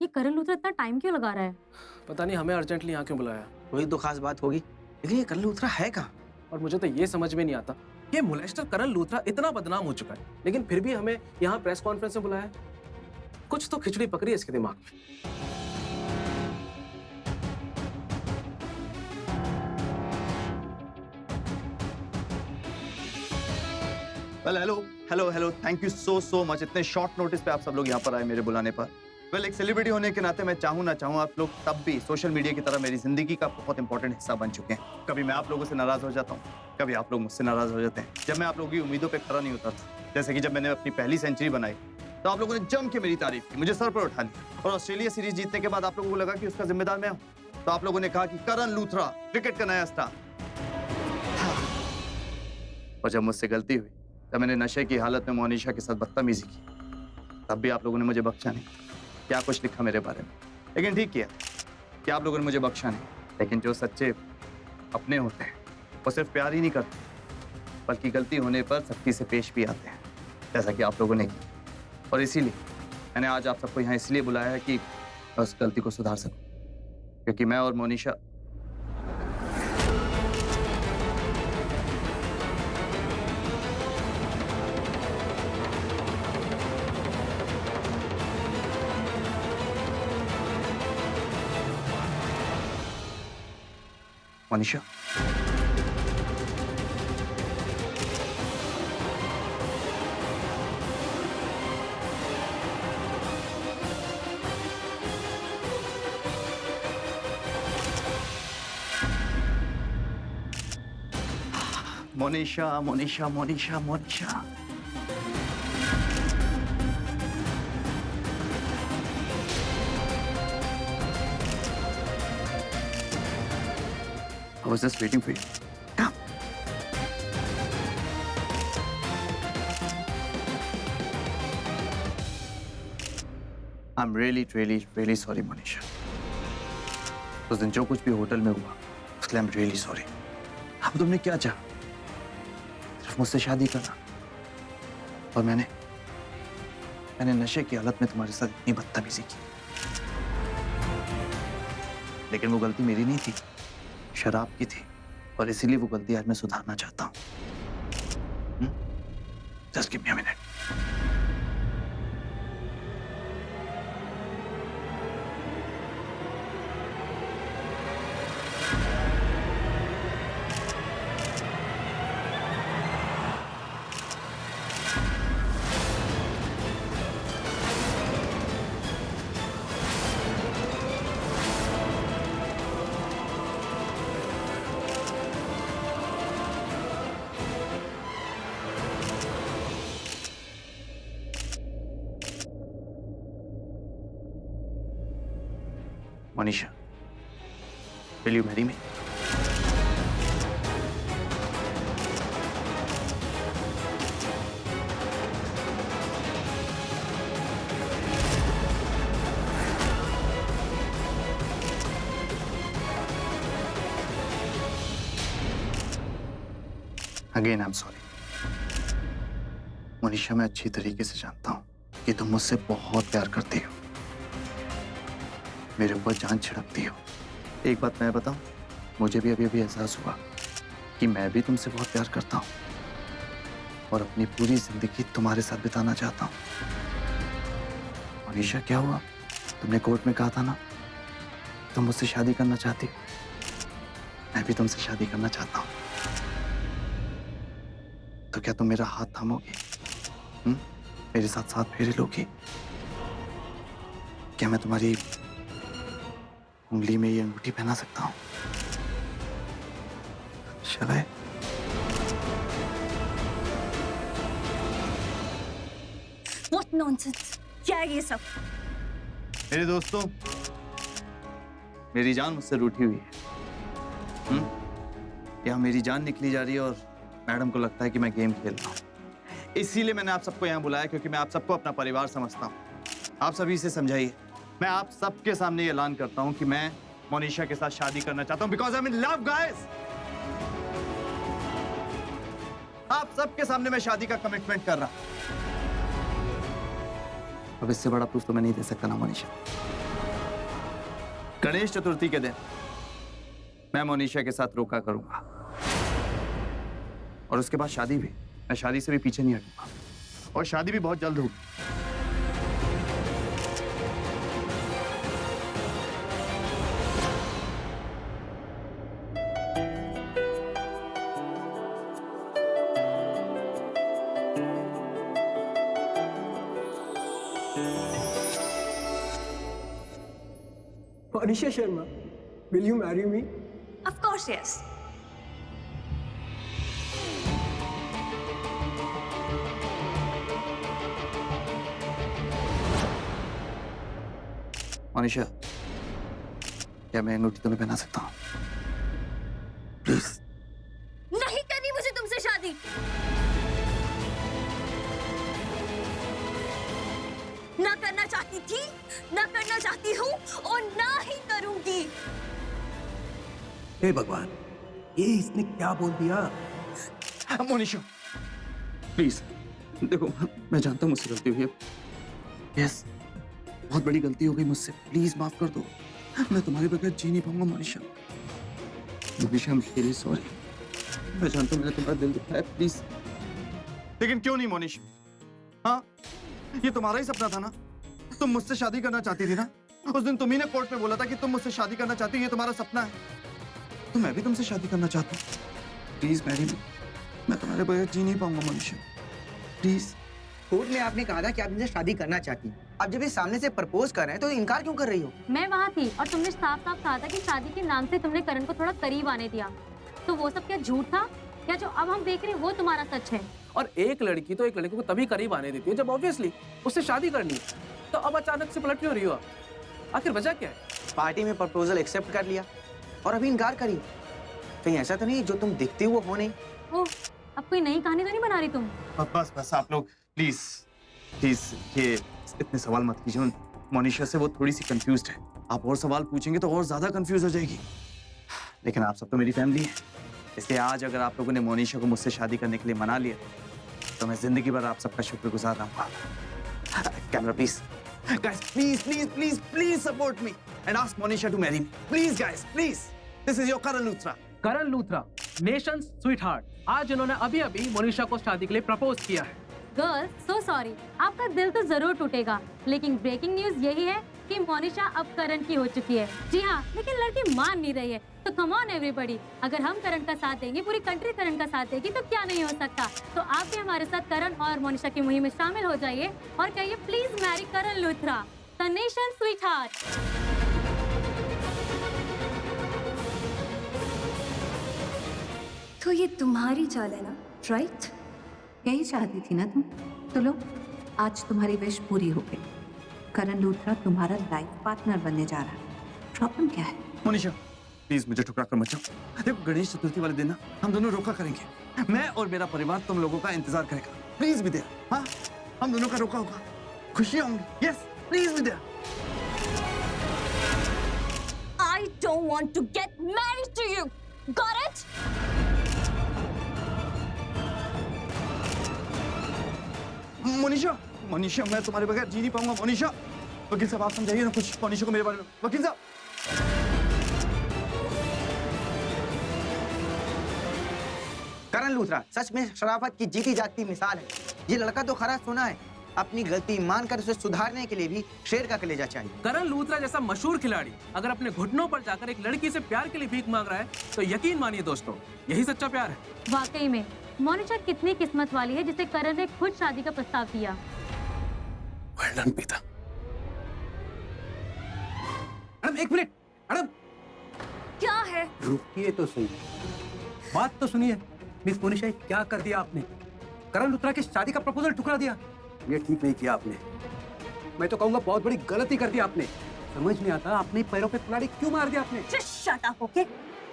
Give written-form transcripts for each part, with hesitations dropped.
ये करण लूथरा इतना टाइम क्यों लगा रहा है? पता नहीं हमें अर्जेंटली यहाँ क्यों बुलाया। कोई तो खास बात होगी, लेकिन ये करण लूथरा है कहाँ? और मुझे तो ये समझ में नहीं आता, ये मोलेस्टर करण लूथरा इतना बदनाम हो चुका है, लेकिन फिर भी हमें यहाँ प्रेस कॉन्फ्रेंस में बुलाया है। कुछ तो खिचड़ी पकड़ी है इसके दिमाग में। Hello hello hello, thank you so much. इतने शॉर्ट नोटिस पे आप सब लोग यहाँ पर आए मेरे बुलाने पर। एक सेलिब्रिटी होने के नाते मैं चाहूँ ना चाहूँ, आप लोग तब भी सोशल मीडिया की तरह मेरी जिंदगी का बहुत इंपॉर्टेंट हिस्सा बन चुके हैं। कभी मैं आप लोगों से नाराज हो जाता हूँ, कभी आप लोग मुझसे नाराज हो जाते हैं। जब मैं आप लोगों की उम्मीदों पे खरा नहीं उतरता, जैसे कि जब मैंने अपनी पहली सेंचुरी बनाई तो आप लोगों ने जम के मेरी तारीफ की, मुझे सर पर उठा लिया। और ऑस्ट्रेलिया सीरीज जीतने के बाद आप लोगों को लगा कि उसका जिम्मेदार मैं हूँ, तो आप लोगों ने कहा कि करण लूथरा क्रिकेट का नया स्टार। और जब मुझसे गलती हुई, तब मैंने नशे की हालत में मोनिशा के साथ बदतमीजी की, तब भी आप लोगों ने मुझे बख्शा नहीं। क्या कुछ लिखा मेरे बारे में, लेकिन ठीक किया कि आप लोगों ने मुझे बख्शा नहीं। लेकिन जो सच्चे अपने होते हैं वो सिर्फ प्यार ही नहीं करते, बल्कि गलती होने पर सख्ती से पेश भी आते हैं, जैसा कि आप लोगों ने किया। और इसीलिए मैंने आज आप सबको यहाँ इसलिए बुलाया है कि मैं उस गलती को सुधार सकूं, क्योंकि मैं और Monisha Monisha Monisha Monisha Monisha Monisha I was just waiting for you. Come. I'm really sorry, Monisha. उस दिन जो कुछ भी होटल में हुआ, उसके लिए I'm really sorry. अब तुमने क्या चाहा? सिर्फ मुझसे शादी करना। और मैंने नशे की हालत में तुम्हारे साथ इतनी बदतमीजी की। लेकिन वो गलती मेरी नहीं थी, शराब की थी, और इसीलिए वो गलती आज मैं सुधारना चाहता हूँ। Just give me a minute. Monisha, will you marry me? Again, I'm sorry. Monisha, मैं अच्छी तरीके से जानता हूँ कि तुम मुझसे बहुत प्यार करती हो, मेरे ऊपर जान छिड़कती हो। एक बात मैं बताऊं, मुझे भी अभी एहसास हुआ कि मैं भी तुमसे बहुत प्यार करता हूं और अपनी पूरी जिंदगी तुम्हारे साथ बिताना चाहता हूं। मोनिशा, क्या हुआ? तुमने कोर्ट में कहा था ना तुम मुझसे शादी करना चाहती हो। मैं भी तुमसे शादी करना चाहता हूं। तो क्या तुम मेरा हाथ थामोगी? मेरे साथ साथ फेरे लोगी? क्या मैं तुम्हारी उंगली में ये अंगूठी पहना सकता हूँ? Shall I? What nonsense! क्या है ये सब? मेरे दोस्तों, मेरी जान मुझसे रूठी हुई है। यहाँ मेरी जान निकली जा रही है और मैडम को लगता है कि मैं गेम खेल रहा हूँ। इसीलिए मैंने आप सबको यहाँ बुलाया, क्योंकि मैं आप सबको अपना परिवार समझता हूँ। आप सभी से समझाइए, मैं आप सबके सामने ये ऐलान करता हूँ कि मैं मोनिशा के साथ शादी करना चाहता हूँ, because I am in love guys. आप सबके सामने मैं शादी का कमिटमेंट कर रहा हूं। अब इससे बड़ा प्रूफ तो मैं नहीं दे सकता ना मोनिशा। गणेश चतुर्थी के दिन मैं मोनिशा के साथ रोका करूंगा और उसके बाद शादी भी। मैं शादी से भी पीछे नहीं हटूंगा और शादी भी बहुत जल्द होगी। Anisha Sharma, will you marry me? Of course, yes. Monisha, क्या मैं अंगूठी तुम्हें पहना सकता हूँ? प्लीज। नहीं करनी मुझे तुमसे शादी। ना करना चाहती थी, ना करना चाहती हूँ और ना ही करूंगी। हे भगवान, ये इसने क्या बोल दिया? मोनिशा, प्लीज। देखो, मैं जानता हूँ मुझसे गलती हुई है। यस, बहुत बड़ी गलती हो गई मुझसे। प्लीज माफ कर दो। मैं तुम्हारे बगैर जी नहीं पाऊंगा Monisha. Monisha, I am really sorry. मैं जानता हूँ मैंने तुम्हारा दिल दुखाया। प्लीज। लेकिन क्यों नहीं मोनिशा? हाँ, ये तुम्हारा ही सपना था ना? तुम मुझसे शादी करना चाहती थी ना? उस दिन तुम ही ने कोर्ट में बोला था कि तुम मुझसे शादी करना चाहती हो, ये तुम्हारा सपना है। तो मैं भी तुमसे शादी करना चाहता हूँ। Please marry me. मैं तुम्हारे बगैर जी नहीं पाऊंगा मोनिशा। प्लीज। कोर्ट में आपने कहा था कि आप इनसे शादी करना चाहती हैं। अब जब ये सामने से प्रपोज कर रहे हैं तो इनकार क्यों कर रही हो? मैं वहाँ थी और तुमने साफ साफ कहा था कि शादी के नाम से तुमने करण को थोड़ा करीब आने दिया। तो वो सब क्या झूठ था? क्या जो अब हम देख रहे हैं वो तुम्हारा सच है? और एक लड़की तो एक लड़के को तभी करीब आने देती है जब ऑब्वियसली उससे शादी करनी है। तो अब अचानक से पलट क्यों रही हो आप? आखिर वजह क्या है? पार्टी में प्रपोजल एक्सेप्ट कर लिया और अभी इनकार करी। कहीं ऐसा तो नहीं जो तुम दिखती हो वो हो नहीं? ओह, अब कोई नई कहानी तो नहीं बना रही तुम? बस बस आप लोग प्लीज प्लीज ये इतने सवाल मत कीजिए। मोनिशा से वो थोड़ी सी कंफ्यूज्ड है। आप और सवाल पूछेंगे तो और ज्यादा कंफ्यूज हो जाएगी। लेकिन आप सब तो मेरी फैमिली है, इसलिए आज अगर आप लोगों ने मोनिशा को मुझसे शादी करने के लिए मना लिया तो मैं जिंदगी भर आप सबका शुक्रगुजार रहूंगा। Camera please. Guys, please, please, please, please support me and ask Monisha to marry me. Please, guys, please. This is your Karan Luthra. Karan Luthra, nation sweetheart, आज इन्होंने अभी अभी मोनिशा को शादी के लिए प्रपोज किया है। गर्ल्स, सो सॉरी, आपका दिल तो जरूर टूटेगा, लेकिन ब्रेकिंग न्यूज यही है कि मोनिशा अब करण की हो चुकी है। जी हाँ, लेकिन लड़की मान नहीं रही है। तो कम ऑन एवरीबॉडी, अगर हम करण का साथ देंगे, पूरी कंट्री करण का साथ देगी, तो क्या नहीं हो सकता। तो आप भी हमारे साथ करण और मोनिशा की मुहिम में शामिल हो जाइए और कहिए please marry Karan Luthra, the nation sweetheart. तो ये तुम्हारी चाल है ना, राइट? यही चाहती थी ना तुम? तो लो, आज तुम्हारी विश पूरी हो गई। करण लूथरा तुम्हारा लाइफ पार्टनर बनने जा रहा है। प्रॉब्लम क्या है? मोनिशा, प्लीज मुझे ठुकरा कर मत जाओ। देखो, गणेश चतुर्थी वाले दिन ना हम दोनों रोका करेंगे। मैं और मेरा परिवार तुम लोगों का इंतजार करेगा। प्लीज भी दे। हाँ, हम दोनों का रोका होगा, खुशियां होंगी। यस, प्लीज भी दे। I don't want to get married to you. Got it? Monisha, Monisha, मैं तुम्हारे बगैर जी नहीं पाऊंगा। मोनिशा, वकील साहब आप समझाइए ना कुछ मोनिशा को मेरे बारे में। वकील साहब। करण लूथरा सच में शराफत की जीती जागती मिसाल है। ये लड़का तो खरा सुना है। अपनी गलती मानकर उसे सुधारने के लिए भी शेर का कलेजा चाहिए। करण लूथरा जैसा मशहूर खिलाड़ी अगर अपने घुटनों पर जाकर एक लड़की से प्यार के लिए भीख मांग रहा है तो यकीन मानिए दोस्तों, यही सच्चा प्यार है। वाकई में मोनिशा कितनी किस्मत वाली है जिसे करण ने खुद शादी का प्रस्ताव दिया। Well done, पिता। मैडम एक मिनट, मैडम क्या है? रुकिए तो सही, बात तो सुनिए। मिस मोनिशा, क्या कर दिया आपने? करण लूथरा की शादी का प्रपोजल ठुकरा दिया। ये ठीक नहीं किया आपने। मैं तो कहूंगा बहुत बड़ी गलती कर दी आपने। समझ नहीं आता आपने पैरों पे कुल्हाड़ी क्यों मार दिया आपने? Just shut up, okay?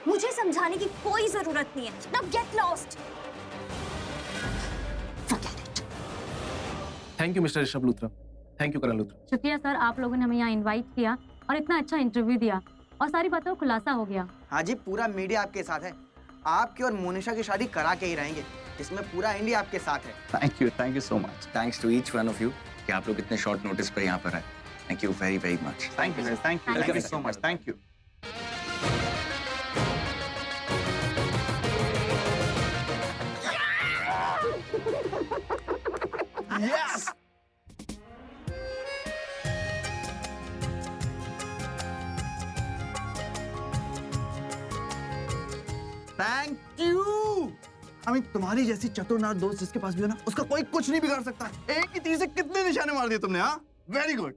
मुझे समझाने की कोई जरूरत नहीं है। Now get lost. Forget it. Thank you mister Rishabh Luthra, thank you Karan Luthra. शुक्रिया सर, आप लोगों ने हमें यहाँ इनवाइट किया और इतना अच्छा इंटरव्यू दिया और सारी बातों का खुलासा हो गया। हाँ जी, पूरा मीडिया आपके साथ है। आपकी और मोनिशा की शादी करा के ही रहेंगे, इसमें पूरा इंडिया आपके साथ है। Thank you so much. Thanks to each one of you कि आप लोग इतने शॉर्ट नोटिस पर यहाँ पर आए। Thank you very, very much. Thank you, sir. Thank you. Thank Thank you, you so much. Thank you. Yes! Thank you! I mean, तुम्हारी जैसी चतुरनार दोस्त जिसके पास भी हो ना, उसका कोई कुछ नहीं बिगाड़ सकता। एक ही तीर से कितने निशाने मार दिए तुमने, हाँ? Very good.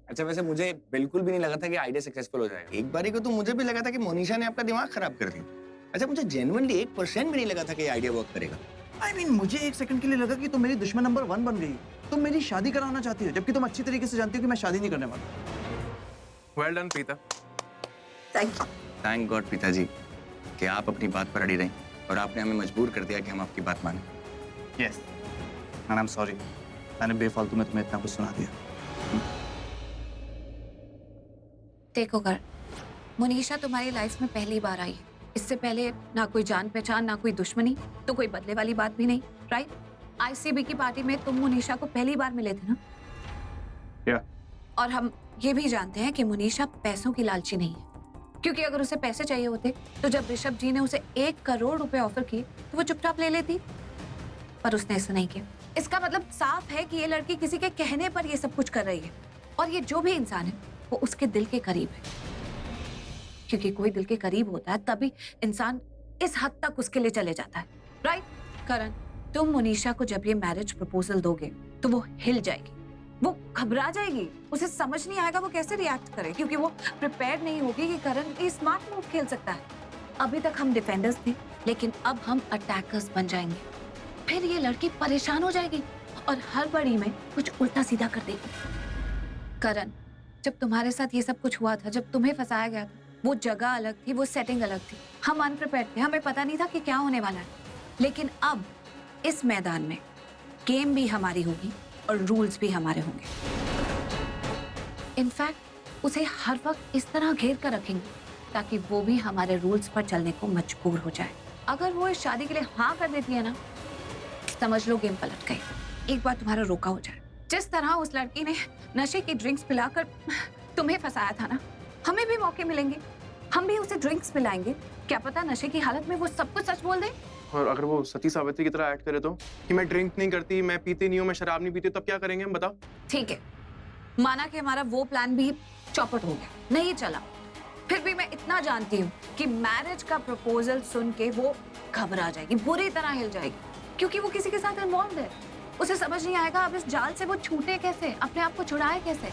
अच्छा वैसे मुझे बिल्कुल भी नहीं लगा था कि आइडिया सक्सेसफुल हो जाएगा। एक बारी को तो मुझे भी लगा था कि मोनिशा ने आपका दिमाग खराब कर दिया। अच्छा मुझे जेन्युइनली 1% भी नहीं लगा था कि आइडिया वर्क करेगा। I mean, मुझे एक सेकंड के लिए लगा कि तुम मेरी दुश्मन नंबर 1 बन गई। तुम मेरी शादी कराना चाहती हो, जबकि तुम अच्छी तरीके से जानती हो कि मैं शादी नहीं करने वाला। Well done Preeta. Thank God पिताजी कि आप अपनी बात पर अड़ी रहीं और आपने हमें मजबूर कर दिया कि हम आपकी बात मानें। Yes. And I'm sorry. मैंने बेफालतू में तुम्हें इतना कुछ सुना दिया। देखो कर, मुनीशा तुम्हारी लाइफ में पहली बार आई। इससे पहले ना कोई जान पहचान, ना कोई दुश्मनी, तो कोई बदले वाली बात भी नहीं, राइट? आईसीबी की पार्टी में तुम मुनीशा को पहली बार मिले थे ना? Yeah. और हम ये भी जानते हैं कि मुनीशा पैसों की लालची नहीं है, क्योंकि अगर उसे पैसे चाहिए होते तो जब ऋषभ जी ने उसे 1 करोड़ रुपए ऑफर किए तो वो चुपचाप ले लेती, पर उसने ऐसा नहीं किया। इसका मतलब साफ है कि ये लड़की किसी के कहने पर ये सब कुछ कर रही है, और ये जो भी इंसान है वो उसके दिल के करीब है, क्योंकि कोई दिल के करीब होता है तभी इंसान इस हद तक उसके लिए चले जाता है, राइट? करण, तुम मुनीशा को जब ये मैरिज प्रपोजल दोगे तो वो हिल जाएगी, वो घबरा जाएगी, उसे समझ नहीं आएगा वो कैसे रिएक्ट करे, क्योंकि वो प्रिपेयर्ड नहीं होगी कि करण ये स्मार्ट मूव खेल सकता है। अभी तक हम डिफेंडर्स थे, लेकिन अब हम अटैकर्स बन जाएंगे। फिर ये लड़की परेशान हो जाएगी और हर बड़ी में कुछ उल्टा सीधा कर देगी। करण, जब तुम्हारे साथ ये सब कुछ हुआ था, जब तुम्हें फंसाया गया था, वो जगह अलग थी, वो सेटिंग अलग थी। हम अनप्रिपेयर्ड थे, हमें पता नहीं था कि क्या होने वाला है। लेकिन अब इस मैदान में गेम भी हमारी होगी और रूल्स भी हमारे होंगे। इनफैक्ट उसे हर वक्त इस तरह घेर कर रखेंगे ताकि वो भी हमारे रूल्स पर चलने को मजबूर हो जाए। अगर वो इस शादी के लिए हाँ कर देती है ना, समझ लो गेम पलट गई। एक बार तुम्हारा रोका हो जाए। जिस तरह उस लड़की ने नशे की ड्रिंक्स पिलाकर तुम्हें फंसाया था ना, हमें भी मौके मिलेंगे, हम भी उसे ड्रिंक्स पिलाएंगे। क्या पता नशे की हालत में वो सब कुछ सच बोल दे। और अगर वो सती सावित्री की तरह एक्ट करे तो, कि मैं ड्रिंक नहीं करती, मैं पीती नहीं हूँ, मैं शराब नहीं पीती, तब क्या करेंगे हम, बताओ? ठीक है, माना कि हमारा वो प्लान भी चौपट हो गया, नहीं चला, फिर भी मैं इतना जानती हूँ कि मैरिज का प्रपोजल सुन के वो घबरा जाएगी, बुरी तरह हिल जाएगी, क्योंकि वो किसी के साथ इन्वॉल्व है। उसे समझ नहीं आएगा अब इस जाल से वो छूटे कैसे, अपने आप को छुड़ाए कैसे।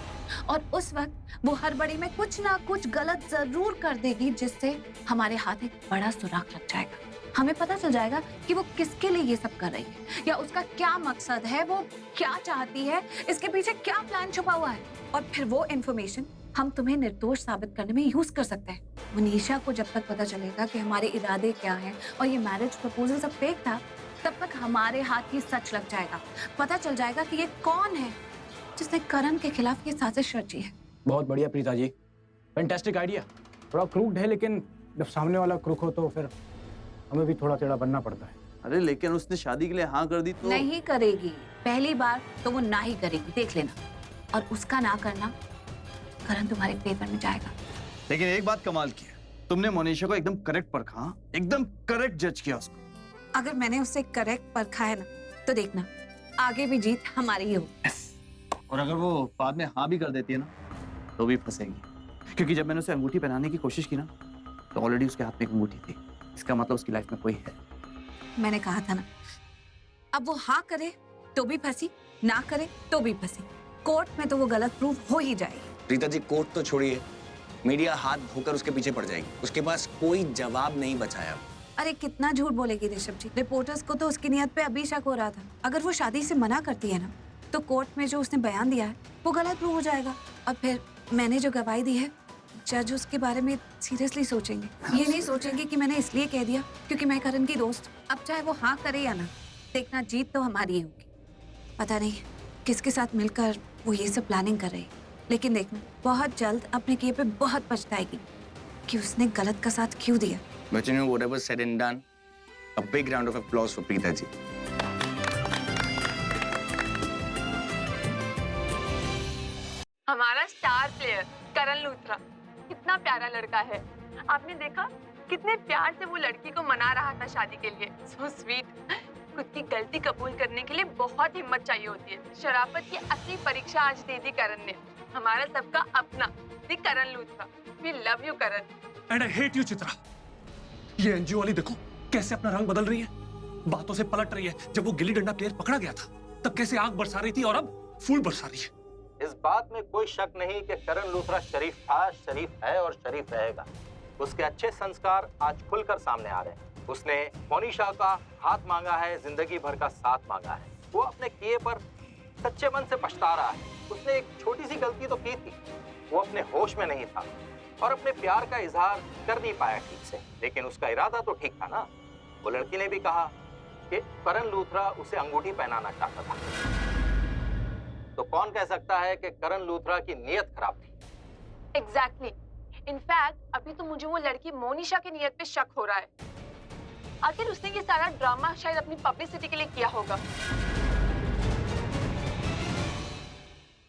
और उस वक्त वो हर बड़ी में कुछ ना कुछ गलत जरूर कर देगी, जिससे हमारे हाथ एक बड़ा सुराग लग जाएगा। हमें पता चल जाएगा कि वो किसके लिए ये सब कर रही है, या उसका क्या मकसद है, वो क्या चाहती है, इसके पीछे क्या प्लान छुपा हुआ है। और फिर वो इन्फॉर्मेशन हम तुम्हें निर्दोष साबित करने में यूज कर सकते हैं। मुनीशा को जब तक पता चलेगा कि हमारे इरादे क्या हैं और ये मैरिज प्रपोजल सब फेक था, तब तक हमारे हाथ ही सच लग जाएगा। पता चल जाएगा कि ये कौन है जिसने करण के खिलाफ ये साजिश रची है। बहुत बढ़िया प्रीता जी, फैंटास्टिक आइडिया। थोड़ा क्रूक्ड है, लेकिन जब सामने वाला क्रूक हो तो फिर हमें भी थोड़ा टेढ़ा बनना पड़ता है। अरे लेकिन उसने शादी के लिए हाँ कर दी तो नहीं करेगी, पहली बार तो वो ना ही करेगी, देख लेना। और उसका ना करना करण तुम्हारे फेवर में जाएगा। लेकिन एक बात कमाल की है, तुमने मोनिशा को एकदम करेक्ट परखा, एकदम करेक्ट जज किया उसको। अगर मैंने उसे करेक्ट परखा है ना, तो देखना आगे भी जीत हमारी ही हो। और अगर वो बाद में हाँ भी कर देती है ना, तो भी फंसेगी, क्योंकि जब मैंने उसे अंगूठी पहनाने की कोशिश की ना, तो ऑलरेडी उसके हाथ में एक अंगूठी थी। इसका मतलब उसकी लाइफ में कोई है। मैंने कहा था ना, अब वो हाँ करे तो भी फंसी, ना करे तो भी फंसी। कोर्ट में तो वो गलत प्रूफ हो ही जाएगी। प्रीता जी कोर्ट तो छोड़िए, मीडिया हाथ धोकर उसके पीछे पड़ जाएगी, उसके पास कोई जवाब नहीं बचाया। अरे कितना झूठ बोलेगी ऋषभ जी, रिपोर्टर्स को तो उसकी नियत पे अभी शक हो रहा था। अगर वो शादी से मना करती है ना, तो कोर्ट में जो उसने बयान दिया है वो गलत प्रूव हो जाएगा। और फिर मैंने जो गवाही दी है, जज उसके बारे में सीरियसली सोचेंगे। ये नहीं सोचेंगे कि मैंने इसलिए कह दिया क्योंकि मैं करण की दोस्त। अब चाहे वो हाँ करे या ना, देखना जीत तो हमारी ही होगी। पता नहीं किसके साथ मिलकर वो ये सब प्लानिंग कर रही, लेकिन देखना बहुत जल्द अपने किए पे बहुत पछताएगी कि उसने गलत का साथ क्यों दिया। But you know, whatever said and done, a big round of applause for Preeta ji. Player Karan Luthra कितना प्यारा लड़का है। आपने देखा कितने प्यार से वो लड़की को मना रहा था शादी के लिए। So sweet. खुद की गलती कबूल करने के लिए बहुत हिम्मत चाहिए होती है। शराफत की असली परीक्षा आज दे दी करण ने। हमारा सबका अपना the Karan Luthra. We love you Karan. And I hate you Chitra. ये एनजीओ वाली देखो कैसे अपना रंग बदल रही है, बातों से पलट रही है। जब वो गिल्ली डंडा प्लेयर पकड़ा गया था तब कैसे आग बरसा रही थी और अब फूल बरसा रही है। इस बात में कोई शक नहीं कि करण लूथरा शरीफ था, शरीफ है और शरीफ रहेगा। उसके अच्छे संस्कार आज खुलकर सामने आ रहे हैं। उसने मोनिशा का हाथ मांगा है, जिंदगी भर का साथ मांगा है। वो अपने किए पर सच्चे मन से पछता रहा है। उसने एक छोटी सी गलती तो की थी, वो अपने होश में नहीं था और अपने प्यार का इजहार कर नहीं पाया ठीक से, लेकिन उसका इरादा तो ठीक था ना। वो लड़की ने भी कहा कि करण लूथरा उसे अंगूठी पहनाना चाहता था, तो कौन कह सकता है कि करण लूथरा की नीयत खराब थी। एग्जैक्टली। इनफैक्ट अभी तो मुझे वो लड़की मोनिशा की नीयत पे शक हो रहा है। आखिर उसने ये सारा ड्रामा शायद अपनी पब्लिसिटी के लिए किया होगा।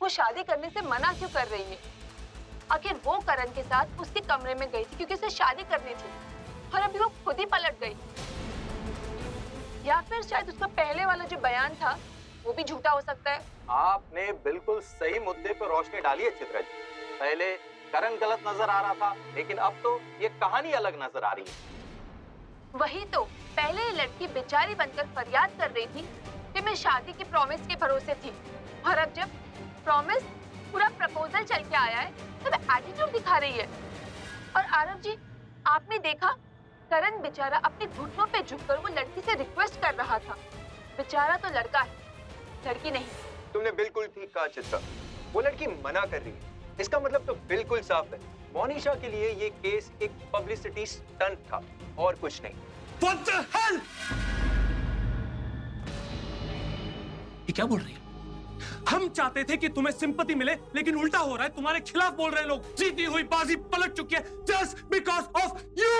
वो शादी करने से मना क्यों कर रही है? आखिर वो करण के साथ उसके कमरे में गई थी क्योंकि उसे शादी करनी थी और अभी वो खुद ही पलट गई। या फिर शायद उसका पहले वाला जो बयान था वो भी झूठा हो सकता है। आपने बिल्कुल सही मुद्दे पर रोशनी डाली है चित्रा जी। पहले करण गलत नजर आ रहा था, लेकिन अब तो ये कहानी अलग नजर आ रही है। वही तो, पहले ये लड़की बेचारी बनकर फरियाद कर रही थी कि मैं शादी की प्रॉमिस के भरोसे थी, और अब जब प्रॉमिस पूरा प्रपोजल चल के आया है तब एटीट्यूड दिखा रही है। और आरव जी, आपने देखा करण बेचारा अपने घुटनों पे झुककर वो लड़की से रिक्वेस्ट कर रहा था। बेचारा तो लड़का है, लड़की नहीं। तुमने बिल्कुल ठीक कहा चित्रा, वो लड़की मना कर रही है। इसका मतलब तो बिल्कुल साफ है, मोनिशा के लिए ये केस एक पब्लिसिटी स्टंट था और कुछ नहीं। What the hell? ये क्या बोल रही है? हम चाहते थे कि तुम्हें सिंपैथी मिले, लेकिन उल्टा हो रहा है। तुम्हारे खिलाफ बोल रहे हैं लोग। जीती हुई बाजी पलट चुकी है just because of you.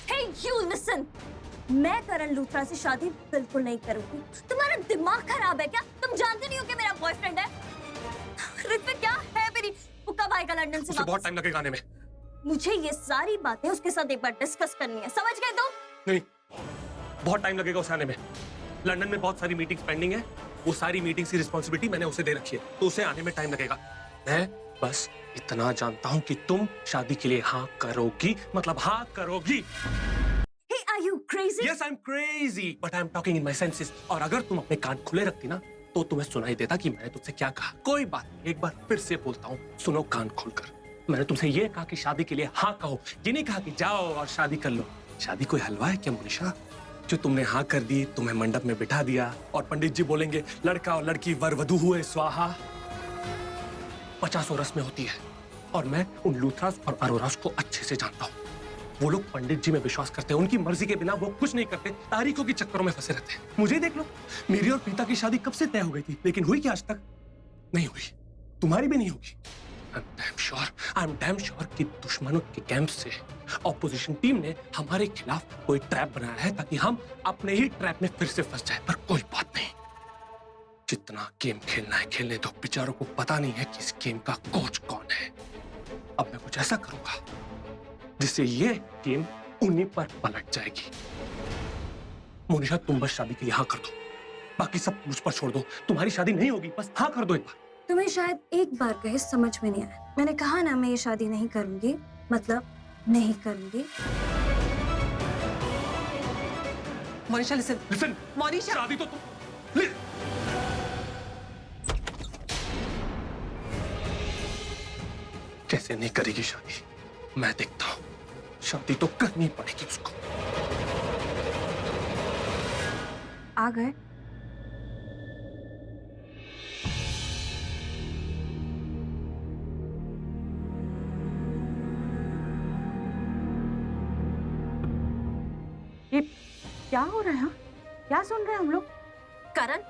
Hey, you listen. मैं करण लूथरा से शादी बिल्कुल नहीं करूंगी। तुम्हारा दिमाग खराब है क्या? तुम जानते नहीं हो कि मेरा बॉयफ्रेंड है? ऋत्विक क्या है मेरी? वो कब आएगा लंदन से? उसे बहुत टाइम लगेगा आने में। मुझे ये सारी बातें उसके साथ एक बार डिस्कस करनी है, समझ गए तो? नहीं, बहुत टाइम लगेगा उसे आने में। लंदन में बहुत सारी मीटिंग्स पेंडिंग है। वो सारी मीटिंग्स की रिस्पॉन्सिबिलिटी मैंने उसे दे रखी है, तो उसे आने में टाइम लगेगा। मैं बस इतना जानता हूँ कि तुम शादी के लिए हाँ करोगी, मतलब हाँ करोगी। Hey, are you crazy? Yes, I'm crazy, but I'm talking in my senses. और अगर तुम अपने कान खुले रखती ना, तो तुम्हें सुनाई देता कि मैंने तुमसे क्या कहा। कोई बात नहीं, एक बार फिर से बोलता हूँ, सुनो कान खोलकर। मैंने तुमसे ये कहा कि शादी के लिए हाँ कहो, ये नहीं कहा कि जाओ और शादी कर लो। शादी कोई हलवा है क्या मोनिशा, जो तुमने हाँ कर दी, तुम्हें मंडप में बिठा दिया और पंडित जी बोलेंगे लड़का और लड़की वर वधू हुए स्वाहा। 50 रस्में होती है और मैं उन लूथरास और अरोरास को अच्छे से जानता हूँ। वो लोग पंडित जी में विश्वास करते हैं, उनकी मर्जी के बिना वो कुछ नहीं करते, तारीखों के चक्करों में फंसे रहते हैं। मुझे देख लो, मेरी और प्रीता की शादी कब से तय हो गई थी, लेकिन हुई क्या आज तक? नहीं हुई। तुम्हारी भी नहीं होगी। I'm damn sure कि दुश्मनों के कैंप से ऑपोजिशन टीम ने हमारे खिलाफ कोई ट्रैप बनाया है ताकि हम अपने ही ट्रैप में फिर से फंस जाए। पर कोई बात नहीं, जितना गेम खेलना है खेलने दो। बेचारों को पता नहीं है कि इस गेम का कोच कौन है। अब मैं कुछ ऐसा करूंगा जिससे ये गेम उन्हीं पर पलट जाएगी। मोनिशा, तुम बस शादी के लिए हाँ कर दो, बाकी सब मुझ पर छोड़ दो। तुम्हारी शादी नहीं होगी, बस हाँ कर दो एक बार। तुम्हें शायद एक बार कहे समझ में नहीं आया। मैंने कहा ना, मैं ये शादी नहीं करूंगी, मतलब नहीं करूंगी। मोनिशा लिसन, लिसन, मोनिशा, शादी तो तुम कैसे नहीं करेगी शादी, मैं देखता हूँ। शादी तो करनी पड़ेगी उसको। आ गए? ये क्या हो रहा है? क्या सुन रहे हैं हम लोग? करण,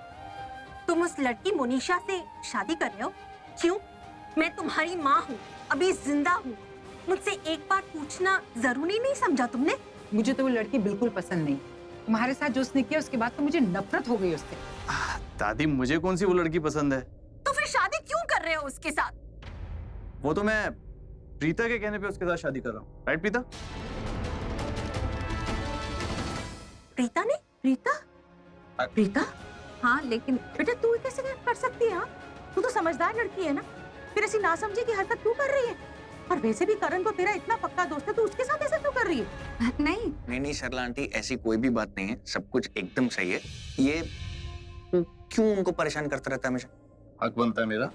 तुम उस लड़की मोनिशा से शादी कर रहे हो? क्यों? मैं तुम्हारी माँ हूँ, अभी जिंदा हूँ। मुझसे एक बार पूछना जरूरी नहीं समझा तुमने? मुझे तो वो लड़की बिल्कुल पसंद नहीं। तुम्हारे साथ जो उसने किया उसके बाद तो मुझे नफरत हो गई उससे। दादी, मुझे कौन सी वो लड़की पसंद है? तो फिर शादी क्यों कर रहे हो उसके साथ? वो तो मैं प्रीता के कहने पे उसके साथ शादी कर रहा हूँ, राइट प्रीता? प्रीता ने? प्रीता? हाँ लेकिन बेटा तू कैसे कर सकती है? हाँ? तू तो समझदार लड़की है ना, फिर ऐसी नासमझी की हरकत तू कर रही है। और वैसे भी करण को तेरा इतना पक्का दोस्त है, तू उसके साथ ऐसा क्यों कर रही है? नहीं सरला आंटी, ऐसी कोई भी बात नहीं है, सब कुछ एकदम सही है। ये क्यों उनको परेशान करता रहता है हमेशा? हक बनता है मेरा।